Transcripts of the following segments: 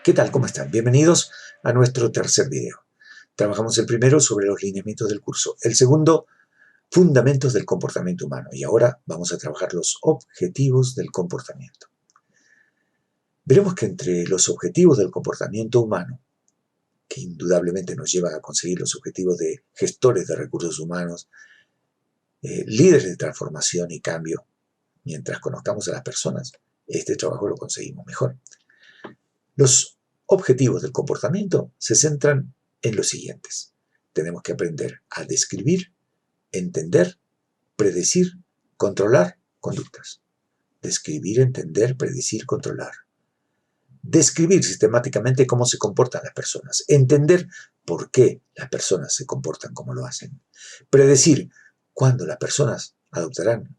¿Qué tal? ¿Cómo están? Bienvenidos a nuestro tercer video. Trabajamos el primero sobre los lineamientos del curso, el segundo, fundamentos del comportamiento humano, y ahora vamos a trabajar los objetivos del comportamiento. Veremos que entre los objetivos del comportamiento humano, que indudablemente nos llevan a conseguir los objetivos de gestores de recursos humanos, líderes de transformación y cambio, mientras conozcamos a las personas, este trabajo lo conseguimos mejor. Los objetivos del comportamiento se centran en los siguientes. Tenemos que aprender a describir, entender, predecir, controlar conductas. Describir, entender, predecir, controlar. Describir sistemáticamente cómo se comportan las personas. Entender por qué las personas se comportan como lo hacen. Predecir cuándo las personas adoptarán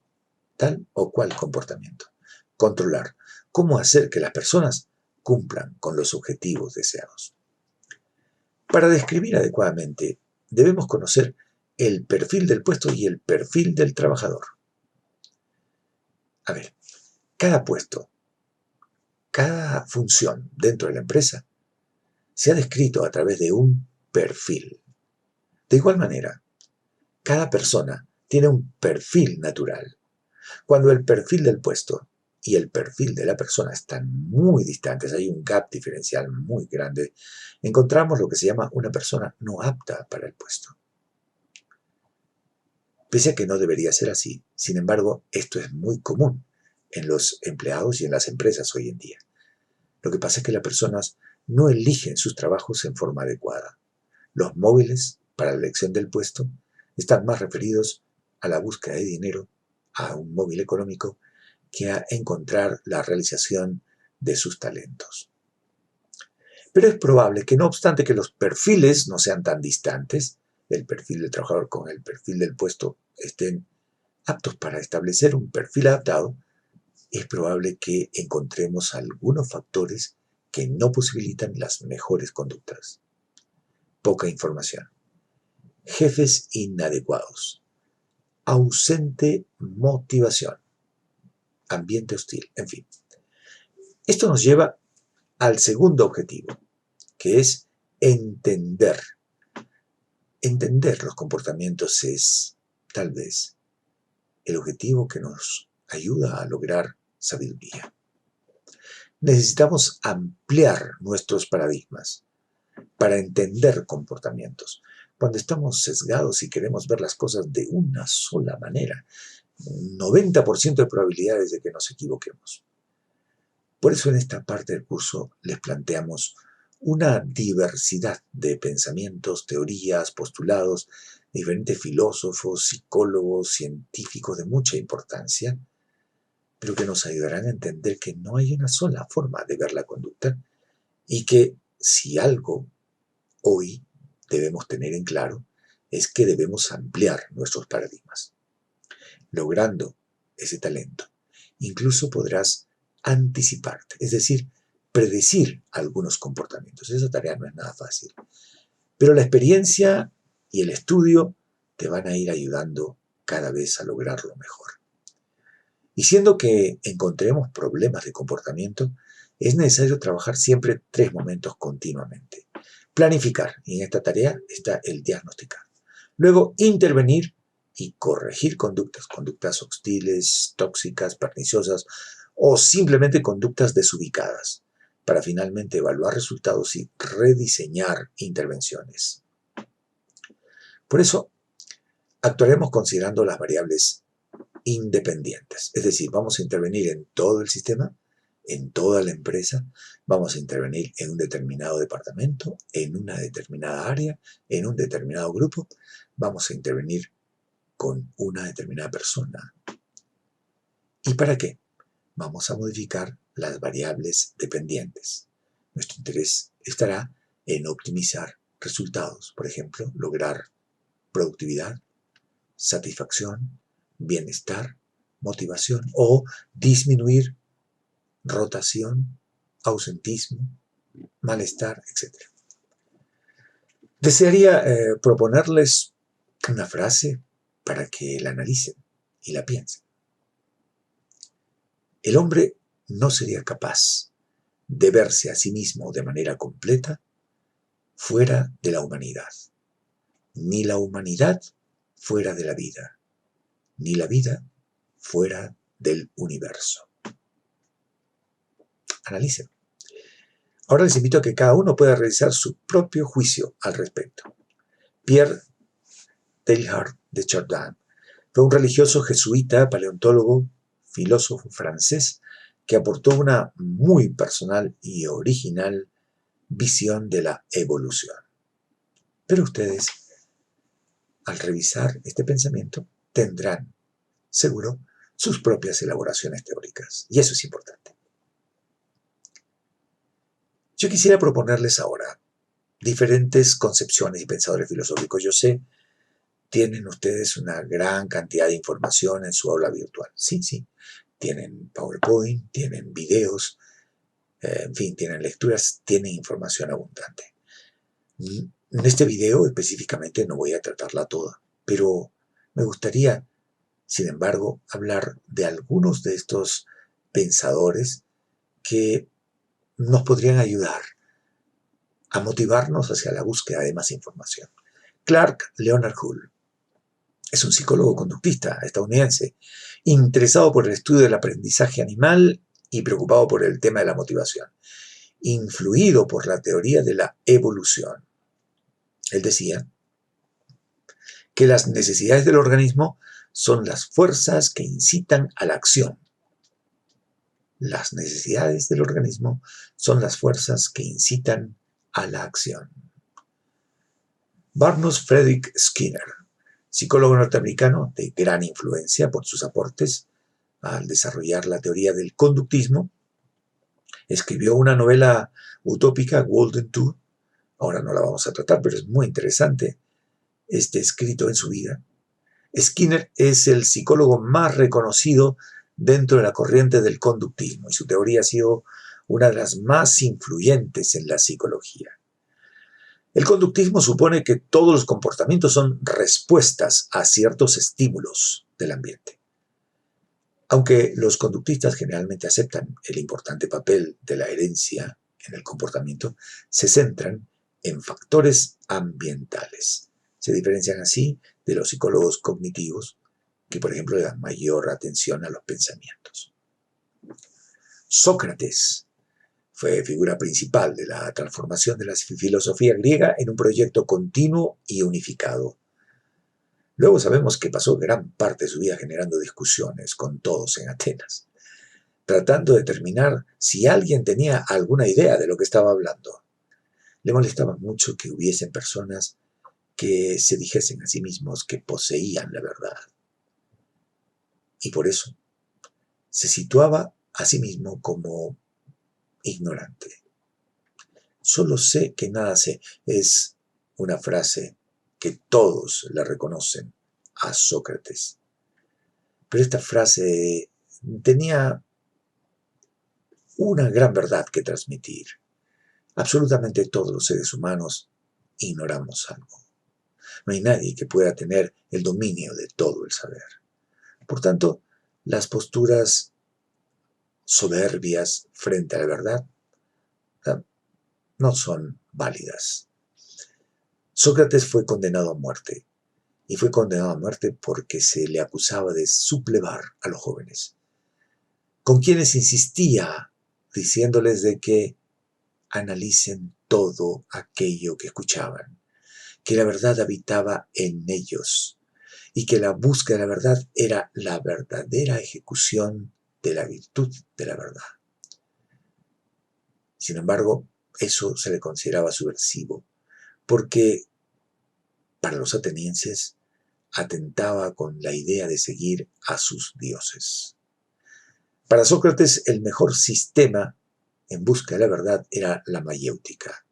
tal o cual comportamiento. Controlar cómo hacer que las personas cumplan con los objetivos deseados. Para describir adecuadamente, debemos conocer el perfil del puesto y el perfil del trabajador. A ver, cada puesto, cada función dentro de la empresa se ha descrito a través de un perfil. De igual manera, cada persona tiene un perfil natural. Cuando el perfil del puesto y el perfil de la persona están muy distantes, hay un gap diferencial muy grande, encontramos lo que se llama una persona no apta para el puesto. Pese a que no debería ser así, sin embargo, esto es muy común en los empleados y en las empresas hoy en día. Lo que pasa es que las personas no eligen sus trabajos en forma adecuada. Los móviles para la elección del puesto están más referidos a la búsqueda de dinero, a un móvil económico, que a encontrar la realización de sus talentos. Pero es probable que no obstante que los perfiles no sean tan distantes, el perfil del trabajador con el perfil del puesto estén aptos para establecer un perfil adaptado, es probable que encontremos algunos factores que no posibilitan las mejores conductas. Poca información, jefes inadecuados, ausente motivación, ambiente hostil, en fin. Esto nos lleva al segundo objetivo, que es entender. Entender los comportamientos es, tal vez, el objetivo que nos ayuda a lograr sabiduría. Necesitamos ampliar nuestros paradigmas para entender comportamientos. Cuando estamos sesgados y queremos ver las cosas de una sola manera, 90% de probabilidades de que nos equivoquemos. Por eso en esta parte del curso les planteamos una diversidad de pensamientos, teorías, postulados, diferentes filósofos, psicólogos, científicos de mucha importancia, pero que nos ayudarán a entender que no hay una sola forma de ver la conducta y que si algo hoy debemos tener en claro es que debemos ampliar nuestros paradigmas. Logrando ese talento, incluso podrás anticiparte, es decir, predecir algunos comportamientos. Esa tarea no es nada fácil. Pero la experiencia y el estudio te van a ir ayudando cada vez a lograrlo mejor. Y siendo que encontremos problemas de comportamiento, es necesario trabajar siempre 3 momentos continuamente. Planificar, y en esta tarea está el diagnosticar. Luego, intervenir y corregir conductas hostiles, tóxicas, perniciosas o simplemente conductas desubicadas, para finalmente evaluar resultados y rediseñar intervenciones. Por eso, actuaremos considerando las variables independientes, es decir, vamos a intervenir en todo el sistema, en toda la empresa, vamos a intervenir en un determinado departamento, en una determinada área, en un determinado grupo, vamos a intervenir con una determinada persona. ¿Y para qué? Vamos a modificar las variables dependientes. Nuestro interés estará en optimizar resultados, por ejemplo, lograr productividad, satisfacción, bienestar, motivación o disminuir rotación, ausentismo, malestar, etc. Desearía proponerles una frase para que la analicen y la piensen. El hombre no sería capaz de verse a sí mismo de manera completa fuera de la humanidad, ni la humanidad fuera de la vida, ni la vida fuera del universo. Analicen. Ahora les invito a que cada uno pueda realizar su propio juicio al respecto. Pierre Teilhard de Chardin fue un religioso jesuita, paleontólogo, filósofo francés que aportó una muy personal y original visión de la evolución. Pero ustedes, al revisar este pensamiento, tendrán, seguro, sus propias elaboraciones teóricas. Y eso es importante. Yo quisiera proponerles ahora diferentes concepciones y pensadores filosóficos. Yo sé, tienen ustedes una gran cantidad de información en su aula virtual. Sí, sí. Tienen PowerPoint, tienen videos, en fin, tienen lecturas, tienen información abundante. En este video específicamente no voy a tratarla toda, pero me gustaría, sin embargo, hablar de algunos de estos pensadores que nos podrían ayudar a motivarnos hacia la búsqueda de más información. Clark Leonard Hull es un psicólogo conductista estadounidense, interesado por el estudio del aprendizaje animal y preocupado por el tema de la motivación, influido por la teoría de la evolución. Él decía que las necesidades del organismo son las fuerzas que incitan a la acción. Las necesidades del organismo son las fuerzas que incitan a la acción. Barnus Frederick Skinner, psicólogo norteamericano de gran influencia por sus aportes al desarrollar la teoría del conductismo, escribió una novela utópica, Golden Tour. Ahora no la vamos a tratar, pero es muy interesante este escrito en su vida. Skinner es el psicólogo más reconocido dentro de la corriente del conductismo y su teoría ha sido una de las más influyentes en la psicología. El conductismo supone que todos los comportamientos son respuestas a ciertos estímulos del ambiente. Aunque los conductistas generalmente aceptan el importante papel de la herencia en el comportamiento, se centran en factores ambientales. Se diferencian así de los psicólogos cognitivos, que por ejemplo le dan mayor atención a los pensamientos. Sócrates fue figura principal de la transformación de la filosofía griega en un proyecto continuo y unificado. Luego sabemos que pasó gran parte de su vida generando discusiones con todos en Atenas, tratando de determinar si alguien tenía alguna idea de lo que estaba hablando. Le molestaba mucho que hubiesen personas que se dijesen a sí mismos que poseían la verdad. Y por eso se situaba a sí mismo como ignorante. Solo sé que nada sé es una frase que todos le reconocen a Sócrates. Pero esta frase tenía una gran verdad que transmitir. Absolutamente todos los seres humanos ignoramos algo. No hay nadie que pueda tener el dominio de todo el saber. Por tanto, las posturas soberbias frente a la verdad no son válidas. Sócrates fue condenado a muerte, y fue condenado a muerte porque se le acusaba de sublevar a los jóvenes, con quienes insistía diciéndoles de que analicen todo aquello que escuchaban, que la verdad habitaba en ellos y que la búsqueda de la verdad era la verdadera ejecución de la virtud de la verdad. Sin embargo, eso se le consideraba subversivo, porque para los atenienses atentaba con la idea de seguir a sus dioses. Para Sócrates, el mejor sistema en busca de la verdad era la mayéutica.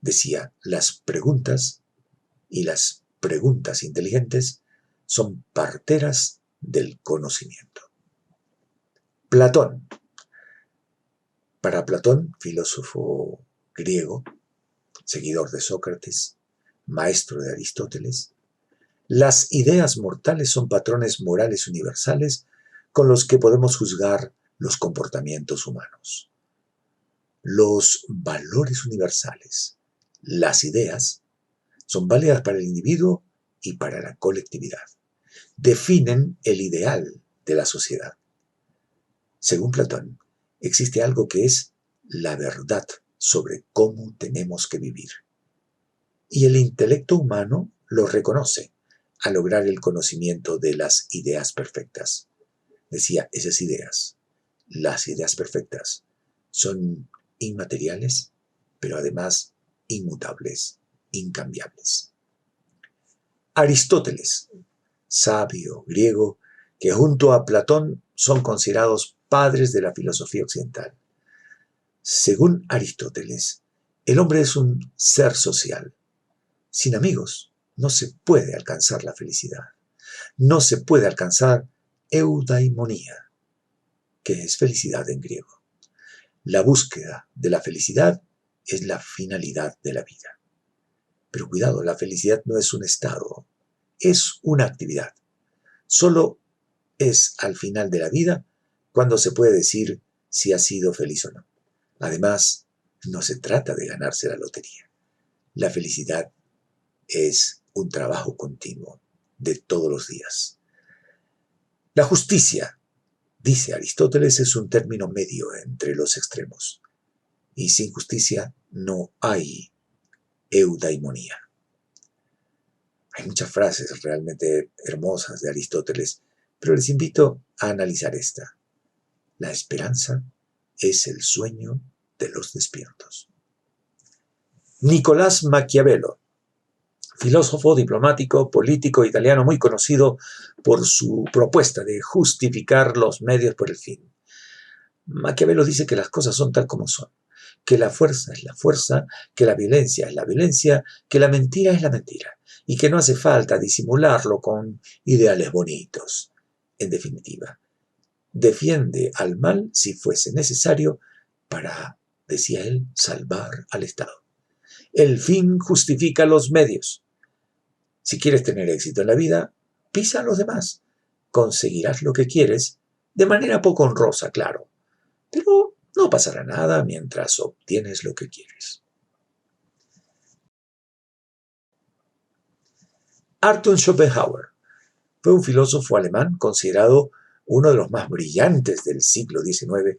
Decía, las preguntas y las preguntas inteligentes son parteras del conocimiento. Platón. Para Platón, filósofo griego, seguidor de Sócrates, maestro de Aristóteles, las ideas mortales son patrones morales universales con los que podemos juzgar los comportamientos humanos. Los valores universales, las ideas, son válidas para el individuo y para la colectividad. Definen el ideal de la sociedad. Según Platón, existe algo que es la verdad sobre cómo tenemos que vivir. Y el intelecto humano lo reconoce al lograr el conocimiento de las ideas perfectas. Decía, esas ideas, las ideas perfectas, son inmateriales, pero además inmutables, incambiables. Aristóteles, sabio griego, que junto a Platón son considerados padres de la filosofía occidental. Según Aristóteles, el hombre es un ser social. Sin amigos no se puede alcanzar la felicidad. No se puede alcanzar eudaimonía, que es felicidad en griego. La búsqueda de la felicidad es la finalidad de la vida. Pero cuidado, la felicidad no es un estado, es una actividad. Solo es al final de la vida cuando se puede decir si ha sido feliz o no. Además, no se trata de ganarse la lotería. La felicidad es un trabajo continuo de todos los días. La justicia, dice Aristóteles, es un término medio entre los extremos. Y sin justicia no hay eudaimonía. Hay muchas frases realmente hermosas de Aristóteles, pero les invito a analizar esta. La esperanza es el sueño de los despiertos. Nicolás Maquiavelo, filósofo, diplomático, político italiano muy conocido por su propuesta de justificar los medios por el fin. Maquiavelo dice que las cosas son tal como son, que la fuerza es la fuerza, que la violencia es la violencia, que la mentira es la mentira, y que no hace falta disimularlo con ideales bonitos. En definitiva, defiende al mal si fuese necesario para, decía él, salvar al Estado. El fin justifica los medios. Si quieres tener éxito en la vida, pisa a los demás. Conseguirás lo que quieres, de manera poco honrosa, claro, pero no pasará nada mientras obtienes lo que quieres. Arthur Schopenhauer fue un filósofo alemán considerado uno de los más brillantes del siglo XIX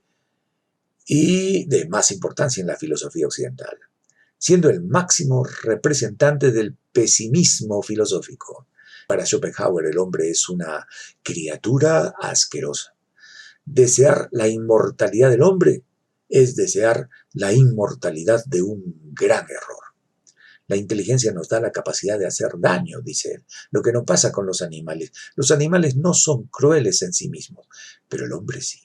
y de más importancia en la filosofía occidental, siendo el máximo representante del pesimismo filosófico. Para Schopenhauer el hombre es una criatura asquerosa. Desear la inmortalidad del hombre es desear la inmortalidad de un gran error. La inteligencia nos da la capacidad de hacer daño, dice él, lo que no pasa con los animales. Los animales no son crueles en sí mismos, pero el hombre sí.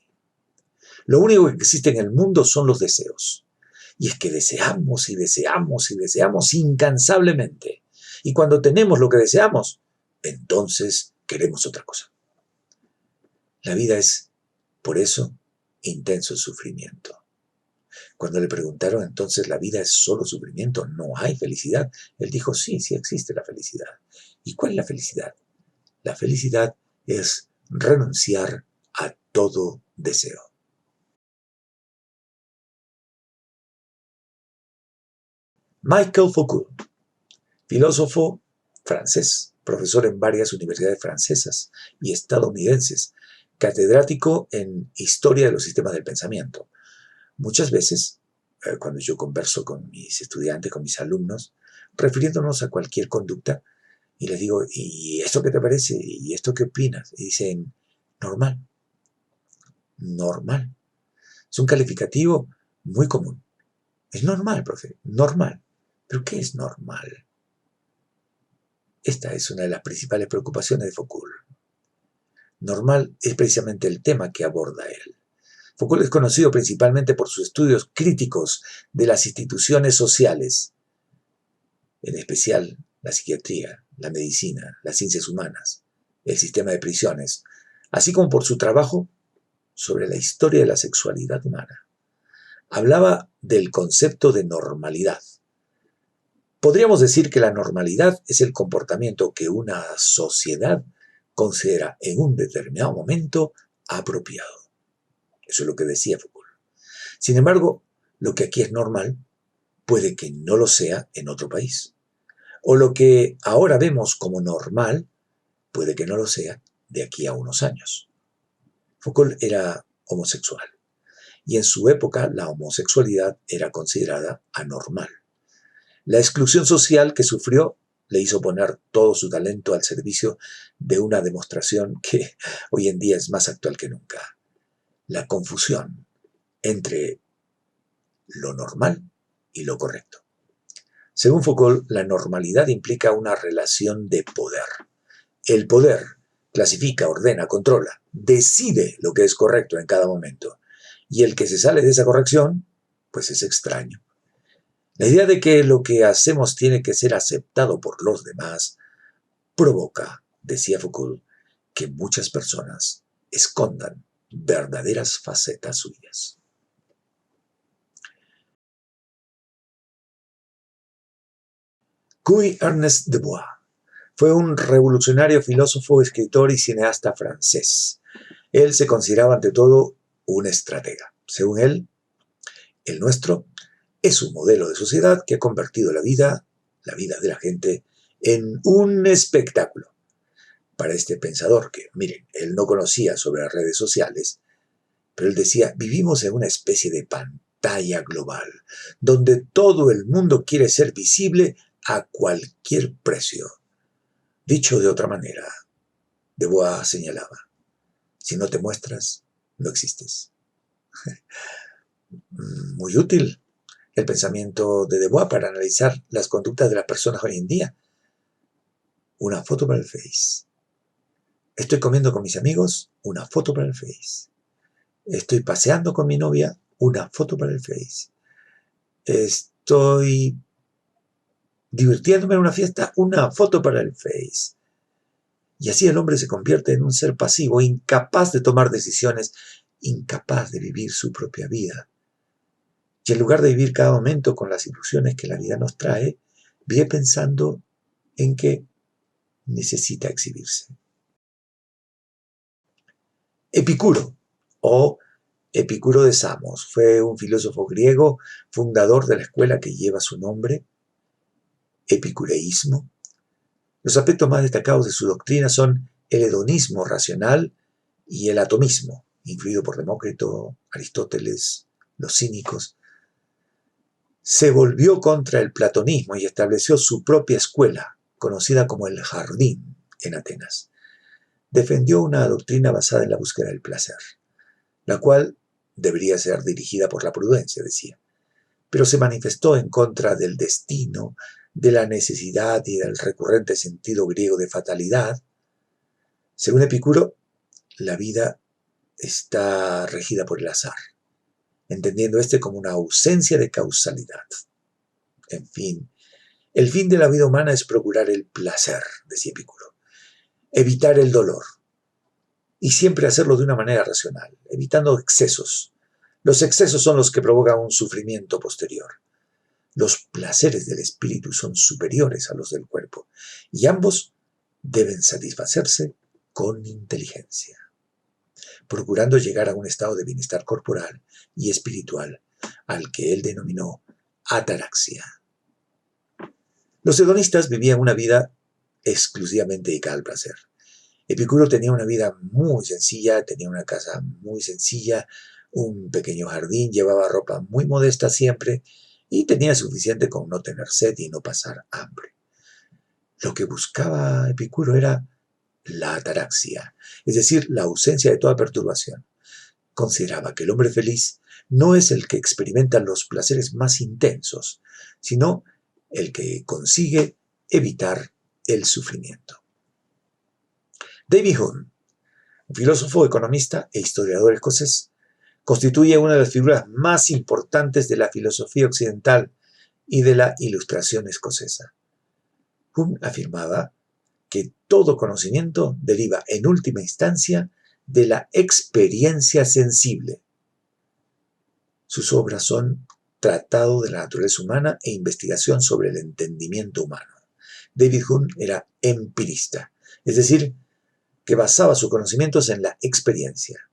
Lo único que existe en el mundo son los deseos. Y es que deseamos y deseamos y deseamos incansablemente. Y cuando tenemos lo que deseamos, entonces queremos otra cosa. La vida es, por eso, intenso sufrimiento. Cuando le preguntaron entonces, ¿la vida es solo sufrimiento? ¿No hay felicidad? Él dijo, sí, sí existe la felicidad. ¿Y cuál es la felicidad? La felicidad es renunciar a todo deseo. Michel Foucault, filósofo francés, profesor en varias universidades francesas y estadounidenses, catedrático en Historia de los Sistemas del Pensamiento. Muchas veces, cuando yo converso con mis estudiantes, con mis alumnos, refiriéndonos a cualquier conducta, y les digo, ¿y esto qué te parece? ¿Y esto qué opinas? Y dicen, normal. Normal. Es un calificativo muy común. Es normal, profe, normal. ¿Pero qué es normal? Esta es una de las principales preocupaciones de Foucault. Normal es precisamente el tema que aborda él. Foucault es conocido principalmente por sus estudios críticos de las instituciones sociales, en especial la psiquiatría, la medicina, las ciencias humanas, el sistema de prisiones, así como por su trabajo sobre la historia de la sexualidad humana. Hablaba del concepto de normalidad. Podríamos decir que la normalidad es el comportamiento que una sociedad considera en un determinado momento apropiado. Eso es lo que decía Foucault. Sin embargo, Lo que aquí es normal puede que no lo sea en otro país. O lo que ahora vemos como normal puede que no lo sea de aquí a unos años. Foucault era homosexual y en su época la homosexualidad era considerada anormal. La exclusión social que sufrió le hizo poner todo su talento al servicio de una demostración que hoy en día es más actual que nunca: la confusión entre lo normal y lo correcto. Según Foucault, la normalidad implica una relación de poder. El poder clasifica, ordena, controla, decide lo que es correcto en cada momento. Y el que se sale de esa corrección, pues es extraño. La idea de que lo que hacemos tiene que ser aceptado por los demás provoca, decía Foucault, que muchas personas escondan verdaderas facetas suyas. Guy Ernest de Bois fue un revolucionario filósofo, escritor y cineasta francés. Él se consideraba ante todo un estratega. Según él, el nuestro es un modelo de sociedad que ha convertido la vida de la gente, en un espectáculo. Para este pensador, que miren, él no conocía sobre las redes sociales, pero él decía: vivimos en una especie de pantalla global, donde todo el mundo quiere ser visible a cualquier precio. Dicho de otra manera, de Bois señalaba: si no te muestras, no existes. Muy útil el pensamiento de Bois para analizar las conductas de las personas hoy en día. Una foto para el Face. Estoy comiendo con mis amigos, una foto para el Face. Estoy paseando con mi novia, una foto para el Face. Estoy divirtiéndome en una fiesta, una foto para el Face. Y así el hombre se convierte en un ser pasivo, incapaz de tomar decisiones, incapaz de vivir su propia vida. Y en lugar de vivir cada momento con las ilusiones que la vida nos trae, vive pensando en que necesita exhibirse. Epicuro, o Epicuro de Samos, fue un filósofo griego, fundador de la escuela que lleva su nombre, epicureísmo. Los aspectos más destacados de su doctrina son el hedonismo racional y el atomismo, influido por Demócrito, Aristóteles, los cínicos. Se volvió contra el platonismo y estableció su propia escuela, conocida como el Jardín, en Atenas. Defendió una doctrina basada en la búsqueda del placer, la cual debería ser dirigida por la prudencia, decía, pero se manifestó en contra del destino, de la necesidad y del recurrente sentido griego de fatalidad. Según Epicuro, la vida está regida por el azar, entendiendo este como una ausencia de causalidad. En fin, el fin de la vida humana es procurar el placer, decía Epicuro, evitar el dolor, y siempre hacerlo de una manera racional, evitando excesos. Los excesos son los que provocan un sufrimiento posterior. Los placeres del espíritu son superiores a los del cuerpo, y ambos deben satisfacerse con inteligencia, procurando llegar a un estado de bienestar corporal y espiritual, al que él denominó ataraxia. Los hedonistas vivían una vida exclusivamente dedicada al placer. Epicuro tenía una vida muy sencilla, tenía una casa muy sencilla, un pequeño jardín, llevaba ropa muy modesta siempre y tenía suficiente con no tener sed y no pasar hambre. Lo que buscaba Epicuro era la ataraxia, es decir, la ausencia de toda perturbación. Consideraba que el hombre feliz no es el que experimenta los placeres más intensos, sino el que consigue evitar el sufrimiento. David Hume, un filósofo, economista e historiador escocés, constituye una de las figuras más importantes de la filosofía occidental y de la Ilustración escocesa. Hume afirmaba que todo conocimiento deriva en última instancia de la experiencia sensible. Sus obras son Tratado de la naturaleza humana e Investigación sobre el entendimiento humano. David Hume era empirista, es decir, que basaba sus conocimientos en la experiencia.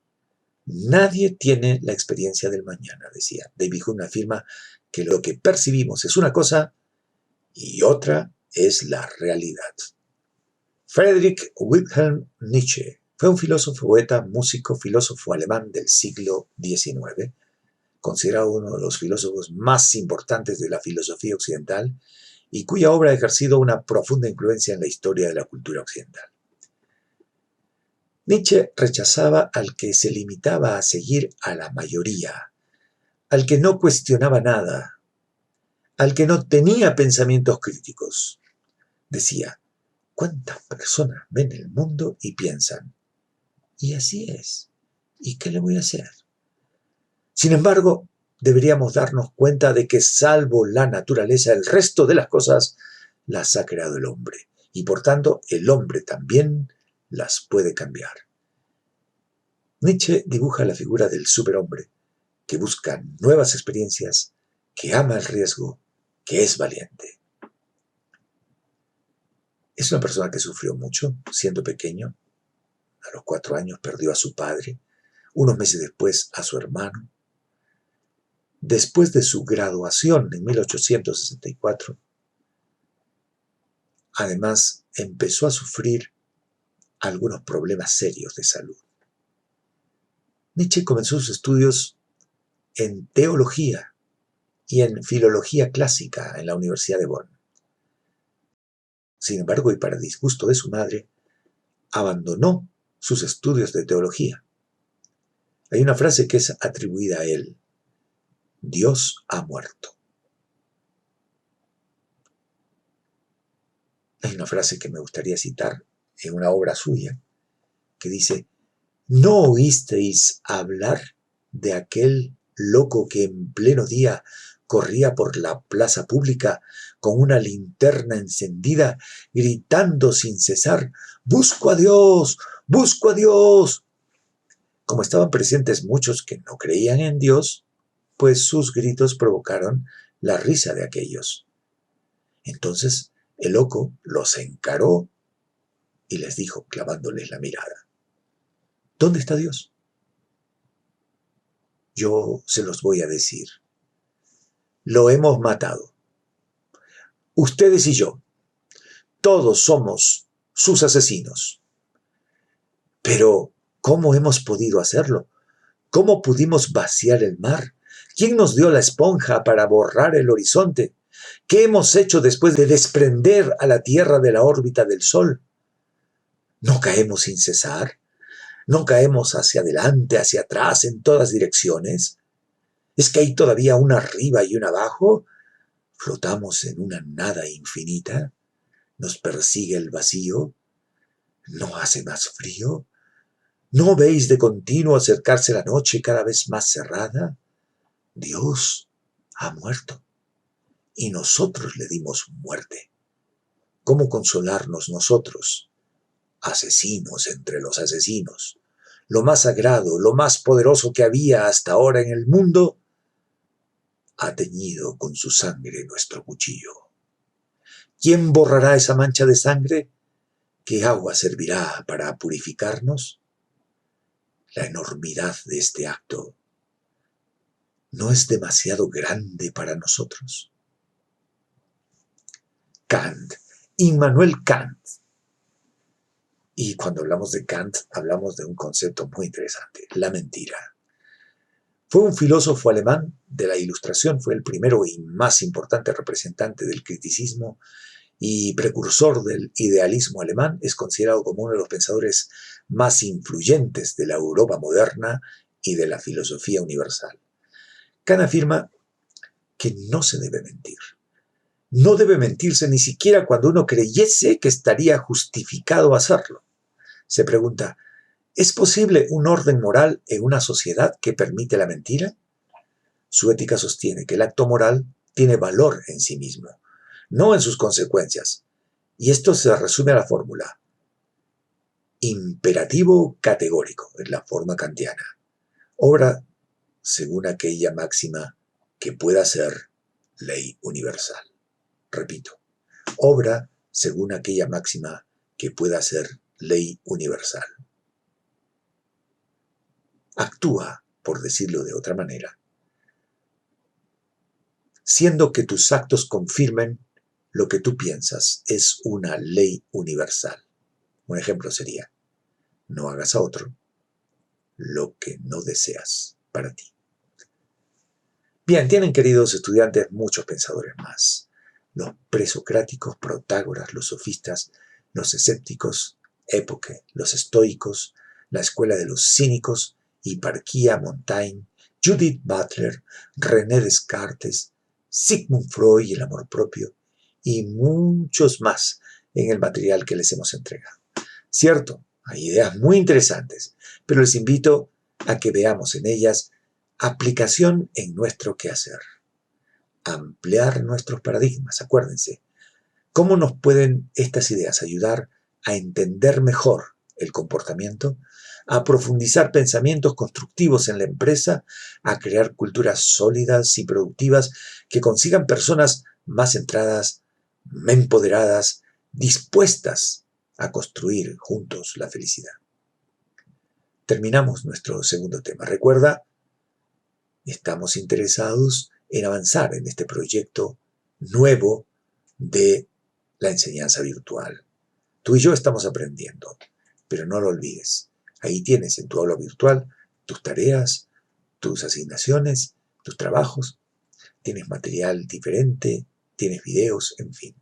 Nadie tiene la experiencia del mañana, decía. David Hume afirma que lo que percibimos es una cosa y otra es la realidad. Friedrich Wilhelm Nietzsche fue un filósofo, poeta, músico, filósofo alemán del siglo XIX, considerado uno de los filósofos más importantes de la filosofía occidental y cuya obra ha ejercido una profunda influencia en la historia de la cultura occidental. Nietzsche rechazaba al que se limitaba a seguir a la mayoría, al que no cuestionaba nada, al que no tenía pensamientos críticos. Decía, ¿cuántas personas ven el mundo y piensan? Y así es. ¿Y qué le voy a hacer? Sin embargo, deberíamos darnos cuenta de que salvo la naturaleza, el resto de las cosas las ha creado el hombre. Y por tanto, el hombre también las puede cambiar. Nietzsche dibuja la figura del superhombre, que busca nuevas experiencias, que ama el riesgo, que es valiente. Es una persona que sufrió mucho siendo pequeño. A los 4 años perdió a su padre, unos meses después a su hermano. Después de su graduación en 1864, además empezó a sufrir algunos problemas serios de salud. Nietzsche comenzó sus estudios en teología y en filología clásica en la Universidad de Bonn. Sin embargo, y para disgusto de su madre, abandonó sus estudios de teología. Hay una frase que es atribuida a él: Dios ha muerto. Hay una frase que me gustaría citar en una obra suya, que dice, ¿no oísteis hablar de aquel loco que en pleno día corría por la plaza pública con una linterna encendida, gritando sin cesar, ¡busco a Dios! ¡Busco a Dios! Como estaban presentes muchos que no creían en Dios, pues sus gritos provocaron la risa de aquellos. Entonces el loco los encaró y les dijo, clavándoles la mirada, ¿dónde está Dios? Yo se los voy a decir. Lo hemos matado. Ustedes y yo, todos somos sus asesinos. Pero, ¿cómo hemos podido hacerlo? ¿Cómo pudimos vaciar el mar? ¿Quién nos dio la esponja para borrar el horizonte? ¿Qué hemos hecho después de desprender a la Tierra de la órbita del Sol? ¿No caemos sin cesar? ¿No caemos hacia adelante, hacia atrás, en todas direcciones? ¿Es que hay todavía un arriba y un abajo? ¿Flotamos en una nada infinita? ¿Nos persigue el vacío? ¿No hace más frío? ¿No veis de continuo acercarse la noche cada vez más cerrada? Dios ha muerto y nosotros le dimos muerte. ¿Cómo consolarnos nosotros, asesinos entre los asesinos? Lo más sagrado, lo más poderoso que había hasta ahora en el mundo, ha teñido con su sangre nuestro cuchillo. ¿Quién borrará esa mancha de sangre? ¿Qué agua servirá para purificarnos? La enormidad de este acto ¿no es demasiado grande para nosotros? Kant, Immanuel Kant. Y cuando hablamos de Kant, hablamos de un concepto muy interesante, la mentira. Fue un filósofo alemán de la Ilustración, fue el primero y más importante representante del criticismo y precursor del idealismo alemán. Es considerado como uno de los pensadores más influyentes de la Europa moderna y de la filosofía universal. Kant afirma que no se debe mentir. No debe mentirse ni siquiera cuando uno creyese que estaría justificado hacerlo. Se pregunta, ¿es posible un orden moral en una sociedad que permite la mentira? Su ética sostiene que el acto moral tiene valor en sí mismo, no en sus consecuencias. Y esto se resume a la fórmula. Imperativo categórico, es la forma kantiana. Obra según aquella máxima que pueda ser ley universal. Repito, obra según aquella máxima que pueda ser ley universal. actúa, por decirlo de otra manera, siendo que tus actos confirmen lo que tú piensas. Es una ley universal. Un ejemplo sería: no hagas a otro lo que no deseas para ti. Bien, tienen, queridos estudiantes, muchos pensadores más. Los presocráticos, Protágoras, los sofistas, los escépticos, Époque, los estoicos, la escuela de los cínicos, Hiparquía, Montaigne, Judith Butler, René Descartes, Sigmund Freud y el amor propio, y muchos más en el material que les hemos entregado. Cierto, hay ideas muy interesantes, pero les invito a que veamos en ellas aplicación en nuestro quehacer. Ampliar nuestros paradigmas, acuérdense. ¿Cómo nos pueden estas ideas ayudar a entender mejor el comportamiento, a profundizar pensamientos constructivos en la empresa, a crear culturas sólidas y productivas que consigan personas más centradas, empoderadas, dispuestas a construir juntos la felicidad? Terminamos nuestro segundo tema. Recuerda, estamos interesados en avanzar en este proyecto nuevo de la enseñanza virtual. Tú y yo estamos aprendiendo, pero no lo olvides. Ahí tienes en tu aula virtual tus tareas, tus asignaciones, tus trabajos. Tienes material diferente, tienes videos, en fin.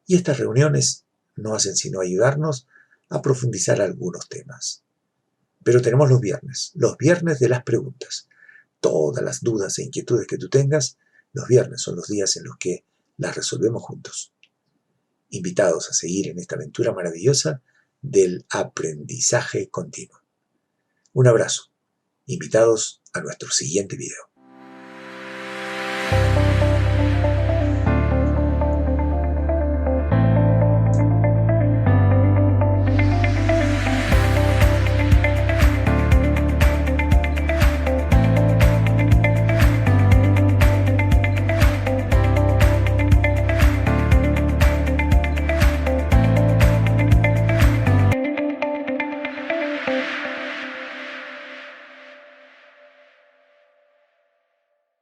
Y estas reuniones no hacen sino ayudarnos a profundizar algunos temas. Pero tenemos los viernes de las preguntas. Todas las dudas e inquietudes que tú tengas, los viernes son los días en los que las resolvemos juntos. Invitados a seguir en esta aventura maravillosa del aprendizaje continuo. Un abrazo. Invitados a nuestro siguiente video.